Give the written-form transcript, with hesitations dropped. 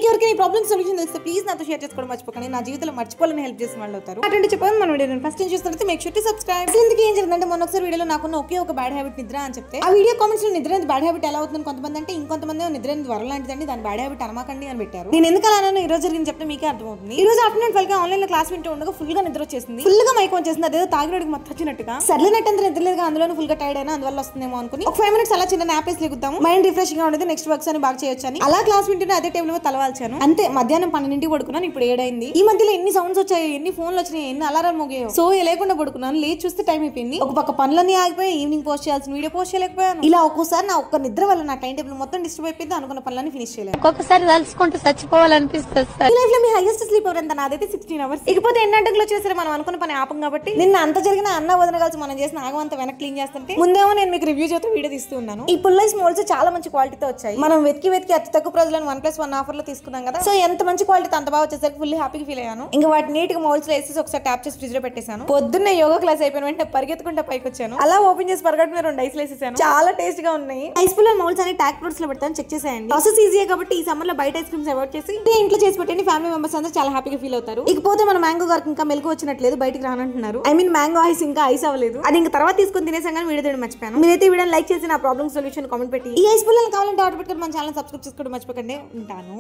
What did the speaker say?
ఎవరికైనా ఈ problem solution తెలిస్తే ప్లీజ్ నాతో షేర్ చేసుకోవడం మర్చిపోకండి. నా జీవితంలో మర్చిపోవాలని హెల్ప్ చేసిన వాళ్ళు అవుతారు. అటువంటి చెప్పాను మన వీడియో ఫస్ట్ ఏం చూస్తే మేక్ షూర్ టు సబ్స్క్రైబ్. ఎందుకు ఏం జరిగిందంటే మొన్న ఒకసారి వీడియోలో నాకు ఒకే ఒక బ్యాడ్ హ్యాబిట్ నిద్ర అని చెప్తే ఆ వీడియో కామెంట్స్ లో నిద్ర బ్యాడ్ హ్యాబిట్ ఎలా అవుతుంది కొంతమంది అంటే ఇంకొంతమంది నిద్ర వరం లాంటిదండి దాని బ్యాడ్ హ్యాబిట్ అనమాకండి అని పెట్టారు. నేను ఎందుకు అలా ఈ రోజు జరిగింది చెప్తే మీకే అర్థమవుతుంది. ఈ రోజు ఆఫ్టర్నూన్ 12 ఆన్లైన్ లో క్లాస్ వింటూ ఉండగా ఫుల్ గా నిద్ర వచ్చేసింది. ఫుల్ గా మైక్ వచ్చేసింది. అదేదో తాగినడికి మొత్తం వచ్చినట్టుగా సర్లేనట్టు అంత నిద్ర లేదు అందులో ఫుల్ గా టైర్డ్ అయినా అందువల్ల వస్తుందేమో అనుకుని ఒక 5 minutes అలా చిన్న నాప్ వేసి లెగుతాము. మైండ్ రిఫ్రెషింగ్ గా ఉండేది. నెక్స్ట్ వర్క్స్ అని బాగా చేయొచ్చు అని అలా క్లాస్ వింటూనే అదే టేబుల్ మీద తలవాల్చాను. అంతే మధ్యాహ్నం 12ంటికి పడుకున్నాను. ఇప్పుడు 7 అయింది. ఈ మధ్యలో ఎన్ని సౌండ్స్ వచ్చాయి, ఎన్ని ఫోన్లు వచ్చినాయి, ఎన్ని అలారం మోగాయో. సో లేకుండా పడుకున్నాను. లేచి చూస్తే టైం అయిపోయింది. ఒక పక్క పనులన్నీ ఆగిపోయి ఈవినింగ్ పోస్ట్ చేయాల్సిన వీడియో పోస్ట్ చేయలేకపోయాను. ఇలా ఒక్కోసారి నా ఒక్క నిద్ర వల్ల నా టైం టేబుల్ మొత్తం డిస్టర్బ్ అయిపోయింది. అనుకున్న పనులన్నీ ఫినిష్ చేయలేదు. ఒక్కొక్కసారి తలుచుకుంటూ చచ్చిపోవాలనిపిస్తుంది సార్. ఈ లైఫ్ లో మీ హైయెస్ట్ స్లీప్ అవర్ ఎంత? నాదైతే 16 hours. ఇకపోతే ఎన్ని గంటలు వచ్చేసరి మనం అనుకున్న పని ఆపం కాబట్టి నిన్న అంత జరిగిన అన్న వదిన కలిసి మనం చేసిన ఆగం అంతా వెనక్కి క్లీన్ చేస్తుంటే ముందేమో నేను మీకు రివ్యూ చేస్తూ వీడియో తీస్తూ ఉన్నాను. ఈ పుల్లైస్ మోల్స్ చాలా మంచి క్వాలిటీతో వచ్చాయి. మనం వెతికి అతి తక్కువ ప్రైస్ లో 1+1 ఆఫర్ లో తీసుకున్నాం కదా. సో ఎంత మంచి క్వాలిటీ అంత బాగా వచ్చేసరికి ఫుల్ హ్యాపీగా ఫీల్ అయ్యాను. ఇంకా వాటి నీట్ గా మౌల్స్ లో వేసేసి ఒకసారి ట్యాప్ చేసి ఫ్రిడ్జ్ లో పెట్టేశాను. పొద్దున్నే యోగా క్లాస్ అయిపోయిన వెంటనే పరిగెత్తుకుంటే పైకి వచ్చాను. అలా ఓపెన్ చేసి పరిగెట్టు మీద 2 ఐస్లు వేసేసాను. చాలా టేస్ట్ గా ఉన్నాయి. ఐస్ పుల్లర్ మౌల్స్ అని ట్యాక్ ఫ్రూట్స్ లో పెడతాను. చెక్ చేసేయండి. ప్రాసెస్ ఈజీ కాబట్టి ఈ సమ్మర్ లో బయట ఐస్ క్రీమ్స్ అవాయిడ్ చేసి ఇంట్లో చేసి పెట్టండి. ఫ్యామిలీ మెంబర్స్ అందరూ చాలా హ్యాపీగా ఫీల్ అవుతారు. ఇకపోతే మన మ్యాంగో గారికి ఇంకా మెలకు వచ్చినట్లేదు, బయటికి రానంటున్నారు. ఐ మీన్ మ్యాంగో ఐస్ ఇంకా ఐస్ అవ్వలేదు. అది ఇంకా తర్వాత తీసుకొని తినేసాం కానీ వీడియో తీయడం మర్చిపోయాను. మీరైతే వీడియో లైక్ చేసి నా ప్రాబ్లమ్ సొల్యూషన్ కామెంట్ పెట్టి ఈ ఐస్ పుల్లలు కావాలంటే ఆర్డర్ పెట్టుకుని మన ఛానల్ సబ్స్క్రైబ్ చేసుకోవడం మర్చిపోకండి. ఉంటాను.